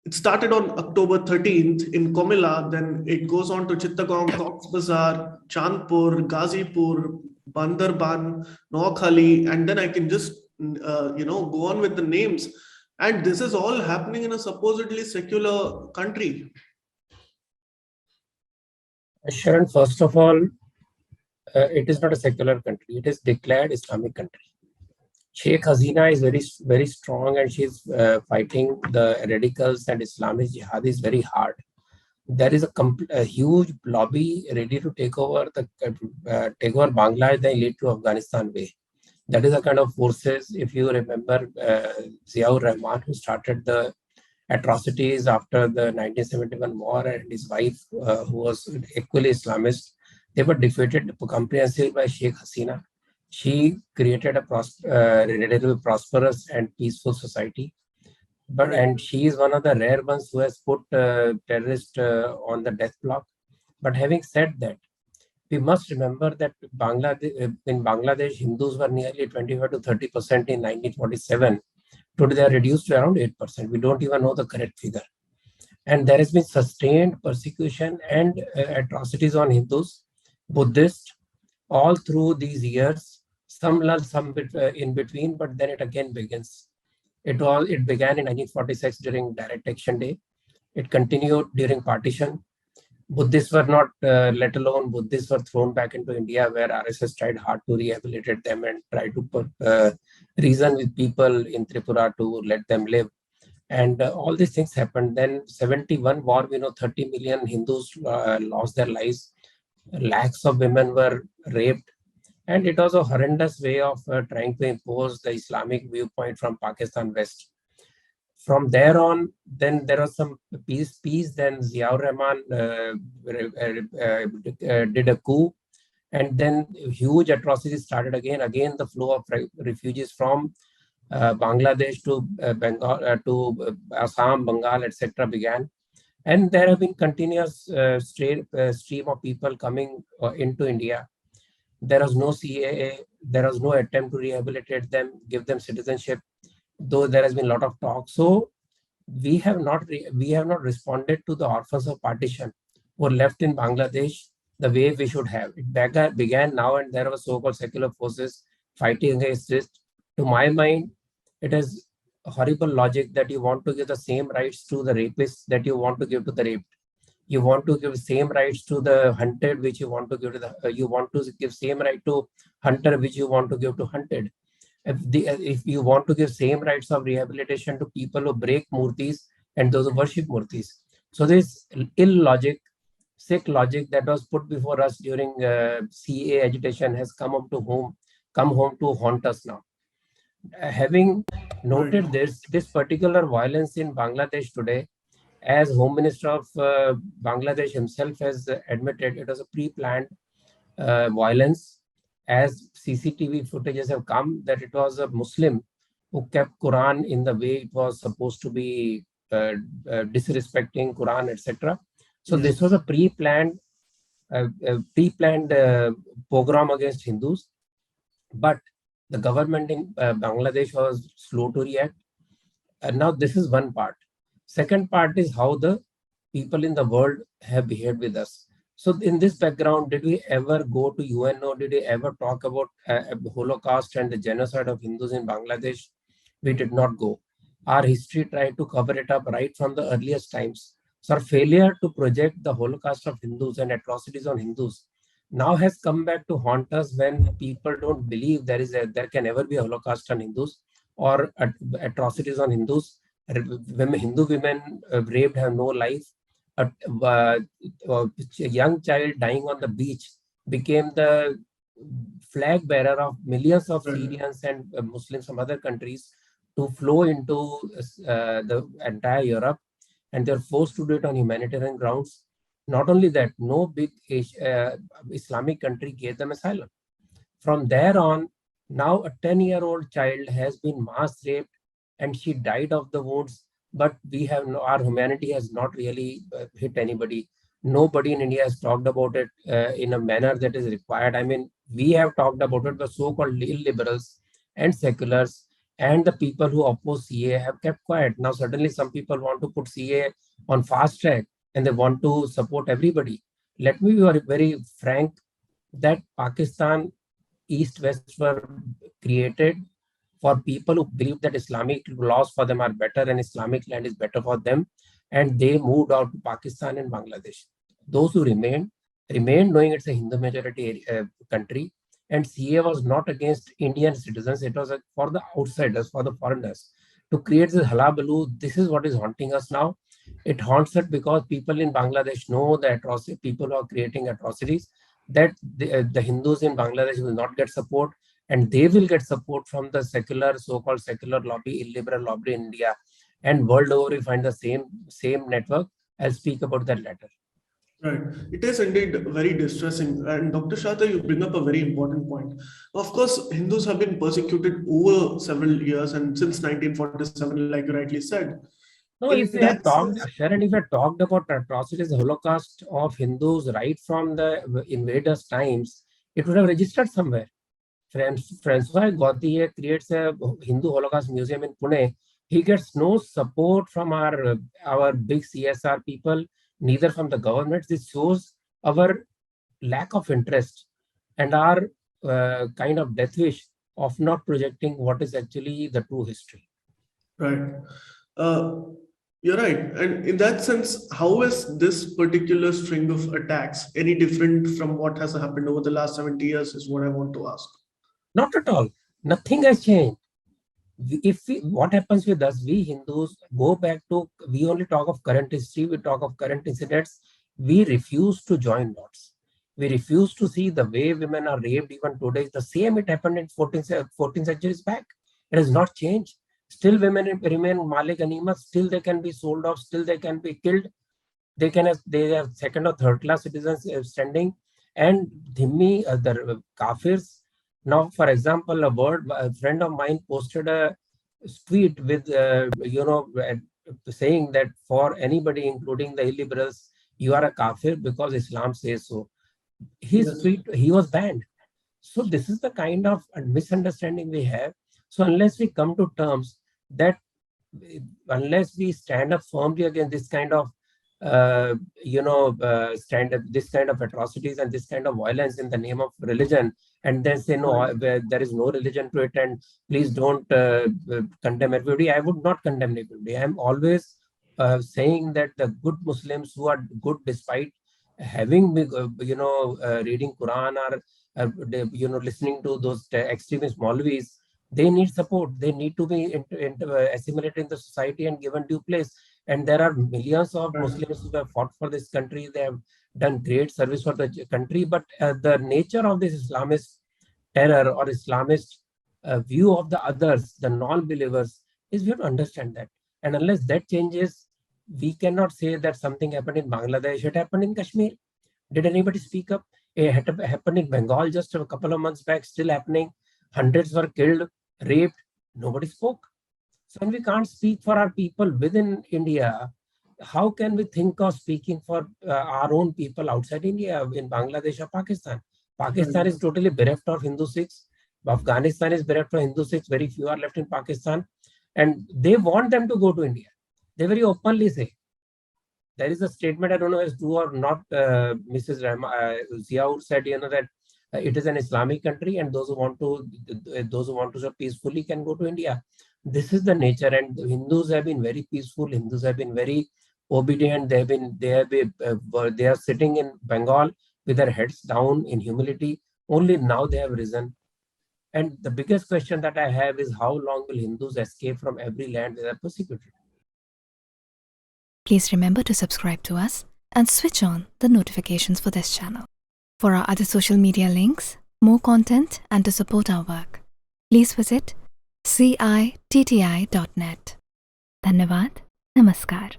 It started on October 13th in Komila, then it goes on to Chittagong, Cox's Bazar, Chandpur, Ghazipur, Bandarban, Noakhali, and then I can just go on with the names. And this is all happening in a supposedly secular country. Sharon, first of all, it is not a secular country. It is declared Islamic country. Sheikh Hasina is very, very strong, and she's fighting the radicals and Islamist jihadis very hard. There is a huge lobby ready to take over Bangladesh, then lead to Afghanistan way. That is a kind of forces. If you remember, Ziaur Rahman, who started the atrocities after the 1971 war, and his wife, who was equally Islamist, they were defeated comprehensively by Sheikh Hasina. She created a relatively prosperous and peaceful society. And she is one of the rare ones who has put terrorists on the death block. But having said that, we must remember that in Bangladesh, Hindus were nearly 25 to 30% in 1947. Today, they are reduced to around 8%. We don't even know the correct figure. And there has been sustained persecution and atrocities on Hindus, Buddhists, all through these years. Some bit in between, but then it again begins. It began in 1946 during Direct Action Day. It continued during partition. Buddhists were not, let alone Buddhists were thrown back into India, where RSS tried hard to rehabilitate them and try to reason with people in Tripura to let them live. And all these things happened. Then 71 war, 30 million Hindus lost their lives. Lakhs of women were raped. And it was a horrendous way of trying to impose the Islamic viewpoint from Pakistan West. From there on, then there was some peace. Then Ziaur Rahman did a coup, and then huge atrocities started again. Again, the flow of refugees from Bangladesh to Bengal, to Assam, Bengal, etc. began. And there have been continuous stream of people coming into India. There was no CAA. There was no attempt to rehabilitate them, give them citizenship, though there has been a lot of talk. So we have not responded to the orphans of partition who were left in Bangladesh the way we should have. It began now, and there were so-called secular forces fighting against it. To my mind, it is a horrible logic that you want to give the same rights to the rapists that you want to give to the raped. You want to give same rights to the hunted, which you want to give to the. You want to give same right to hunter, which you want to give to hunted. If you want to give same rights of rehabilitation to people who break murtis and those who worship murtis. So this illogic, sick logic that was put before us during CA agitation has come home to haunt us now. Having noted this particular violence in Bangladesh today, as Home Minister of Bangladesh himself has admitted, it was a pre-planned violence, as CCTV footages have come, that it was a Muslim who kept Quran in the way it was supposed to be, disrespecting Quran, etc. So this was a pre-planned program against Hindus, but the government in Bangladesh was slow to react. And now this is one part. Second part is how the people in the world have behaved with us. So in this background, did we ever go to UNO? Did we ever talk about Holocaust and the genocide of Hindus in Bangladesh? We did not go. Our history tried to cover it up right from the earliest times. So our failure to project the Holocaust of Hindus and atrocities on Hindus now has come back to haunt us, when people don't believe there can ever be a Holocaust on Hindus or atrocities on Hindus. Hindu women raped have no life. A young child dying on the beach became the flag bearer of millions of Syrians and Muslims from other countries to flow into the entire Europe, and they're forced to do it on humanitarian grounds. Not only that, no big Islamic country gave them asylum. From there on, now a 10-year-old child has been mass raped, and she died of the wounds. But our humanity has not really hit anybody. Nobody in India has talked about it in a manner that is required. I mean, we have talked about it, but so-called illiberals and seculars and the people who oppose CA have kept quiet. Now suddenly some people want to put CA on fast track and they want to support everybody. Let me be very frank that Pakistan East-West were created for people who believe that Islamic laws for them are better and Islamic land is better for them, and they moved out to Pakistan and Bangladesh. Those who remained knowing it's a Hindu majority country, and CA was not against Indian citizens, it was for the outsiders, for the foreigners. To create this halabaloo, this is what is haunting us now. It haunts us because people in Bangladesh know the atrocity, people who are creating atrocities, that the Hindus in Bangladesh will not get support, and they will get support from the secular, so-called secular lobby, illiberal lobby in India. And world over, we find the same network. I'll speak about that later. Right. It is indeed very distressing. And Dr. Sharda, you bring up a very important point. Of course, Hindus have been persecuted over several years and since 1947, like you rightly said. No, if we had talked, Sharon, if we had talked about atrocities, Holocaust of Hindus right from the invaders' times, it would have registered somewhere. Francois Gauthier creates a Hindu Holocaust Museum in Pune. He gets no support from our big CSR people, neither from the government. This shows our lack of interest and our kind of death wish of not projecting what is actually the true history. Right. You're right. And in that sense, how is this particular string of attacks any different from what has happened over the last 70 years is what I want to ask. Not at all. Nothing has changed. What happens with us, we Hindus go back to, we only talk of current history, we talk of current incidents. We refuse to join dots. We refuse to see the way women are raped even today. The same it happened in 14 centuries back. It has not changed. Still women remain Malik Animas, still they can be sold off, still they can be killed. They have second or third class citizens standing. And Dhimmi, the Kafirs. Now, for example, a friend of mine posted a tweet with, saying that for anybody, including the illiberals, you are a kafir because Islam says so. His tweet, he was banned. So this is the kind of misunderstanding we have. So unless we come to terms that, unless we stand up firmly against this kind of this kind of atrocities and this kind of violence in the name of religion, and then say no, there is no religion to it, and please don't condemn everybody. I would not condemn everybody. I am always saying that the good Muslims who are good despite having reading Quran or listening to those extremist Maulvis, they need support. They need to be assimilated in the society and given due place. And there are millions of Muslims who have fought for this country. They have done great service for the country. But the nature of this Islamist terror or Islamist view of the others, the non-believers, is we have to understand that. And unless that changes, we cannot say that something happened in Bangladesh. It happened in Kashmir. Did anybody speak up? It happened in Bengal just a couple of months back, still happening. Hundreds were killed, raped. Nobody spoke. So when we can't speak for our people within India, how can we think of speaking for our own people outside India, in Bangladesh or Pakistan? Pakistan is totally bereft of Hindu Sikhs. Afghanistan is bereft of Hindu Sikhs. Very few are left in Pakistan. And they want them to go to India. They very openly say. There is a statement, I don't know if it's true or not, Mrs. Ziaur said, that it is an Islamic country and those who want to serve peacefully can go to India. This is the nature, and Hindus have been very peaceful. Hindus have been very obedient. They are sitting in Bengal with their heads down in humility. Only now they have risen. And the biggest question that I have is, how long will Hindus escape from every land they are persecuted? Please remember to subscribe to us and switch on the notifications for this channel. For our other social media links, more content, and to support our work, please visit citti.net. Dhanyavad. Namaskar.